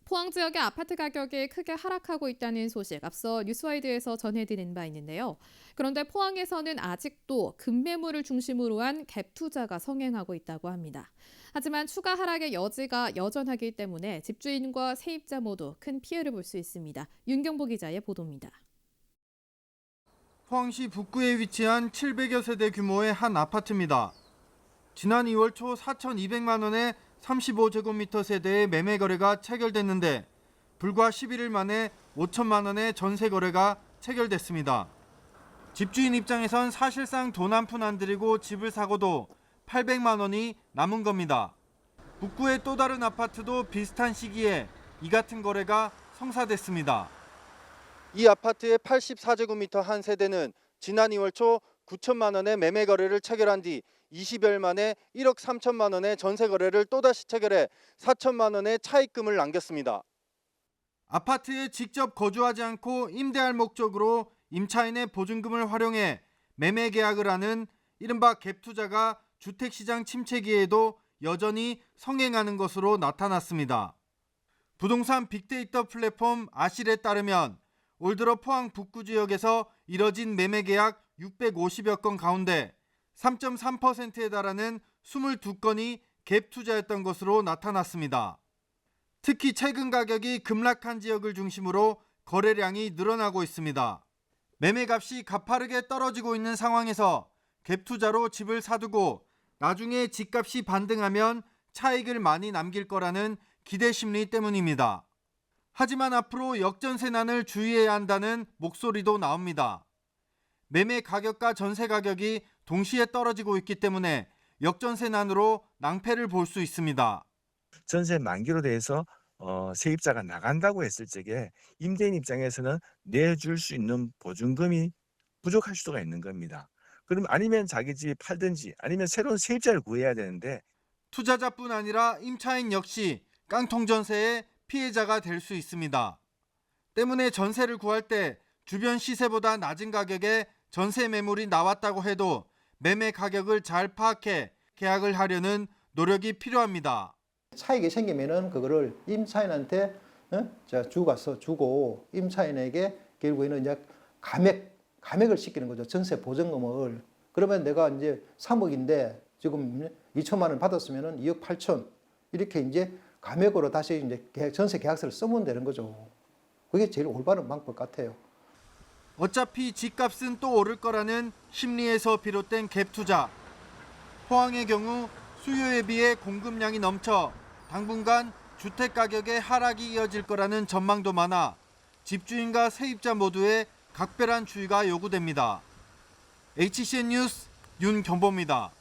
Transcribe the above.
포항 지역의 아파트 가격이 크게 하락하고 있다는 소식 앞서 뉴스와이드에서 전해드린 바 있는데요. 그런데 포항에서는 아직도 급매물을 중심으로 한 갭 투자가 성행하고 있다고 합니다. 하지만 추가 하락의 여지가 여전하기 때문에 집주인과 세입자 모두 큰 피해를 볼 수 있습니다. 윤경보 기자의 보도입니다. 포항시 북구에 위치한 700여 세대 규모의 한 아파트입니다. 지난 2월 초 4,200만 원의 35제곱미터 세대의 매매 거래가 체결됐는데 불과 11일 만에 5천만 원의 전세 거래가 체결됐습니다. 집주인 입장에선 사실상 돈 한 푼 안 들이고 집을 사고도 800만 원이 남은 겁니다. 북구의 또 다른 아파트도 비슷한 시기에 이 같은 거래가 성사됐습니다. 이 아파트의 84제곱미터 한 세대는 지난 2월 초 9천만 원의 매매 거래를 체결한 뒤 20여일 만에 1억 3천만 원의 전세 거래를 또다시 체결해 4천만 원의 차입금을 남겼습니다. 아파트에 직접 거주하지 않고 임대할 목적으로 임차인의 보증금을 활용해 매매 계약을 하는 이른바 갭 투자가 주택시장 침체기에도 여전히 성행하는 것으로 나타났습니다. 부동산 빅데이터 플랫폼 아실에 따르면 올 들어 포항 북구 지역에서 이뤄진 매매 계약 650여 건 가운데 3.3%에 달하는 22건이 갭 투자였던 것으로 나타났습니다. 특히 최근 가격이 급락한 지역을 중심으로 거래량이 늘어나고 있습니다. 매매값이 가파르게 떨어지고 있는 상황에서 갭 투자로 집을 사두고 나중에 집값이 반등하면 차익을 많이 남길 거라는 기대 심리 때문입니다. 하지만 앞으로 역전세난을 주의해야 한다는 목소리도 나옵니다. 매매 가격과 전세 가격이 동시에 떨어지고 있기 때문에 역전세난으로 낭패를 볼 수 있습니다. 전세 만기로 돼서 세입자가 나간다고 했을 적에 임대인 입장에서는 내줄 수 있는 보증금이 부족할 수가 있는 겁니다. 그럼 아니면 자기 집 팔든지 아니면 새로운 세입자를 구해야 되는데 투자자뿐 아니라 임차인 역시 깡통 전세의 피해자가 될 수 있습니다. 때문에 전세를 구할 때 주변 시세보다 낮은 가격에 전세 매물이 나왔다고 해도 매매 가격을 잘 파악해 계약을 하려는 노력이 필요합니다. 차익이 생기면은 그거를 임차인한테 주고 가서 주고 임차인에게 결국에는 이제 감액을 시키는 거죠. 전세 보증금을. 그러면 내가 이제 3억인데 지금 2천만 원 받았으면은 2억 8천 이렇게 이제 감액으로 다시 이제 전세 계약서를 써면 되는 거죠. 그게 제일 올바른 방법 같아요. 어차피 집값은 또 오를 거라는 심리에서 비롯된 갭 투자. 포항의 경우 수요에 비해 공급량이 넘쳐 당분간 주택 가격의 하락이 이어질 거라는 전망도 많아 집주인과 세입자 모두의 각별한 주의가 요구됩니다. HCN 뉴스 윤경보입니다.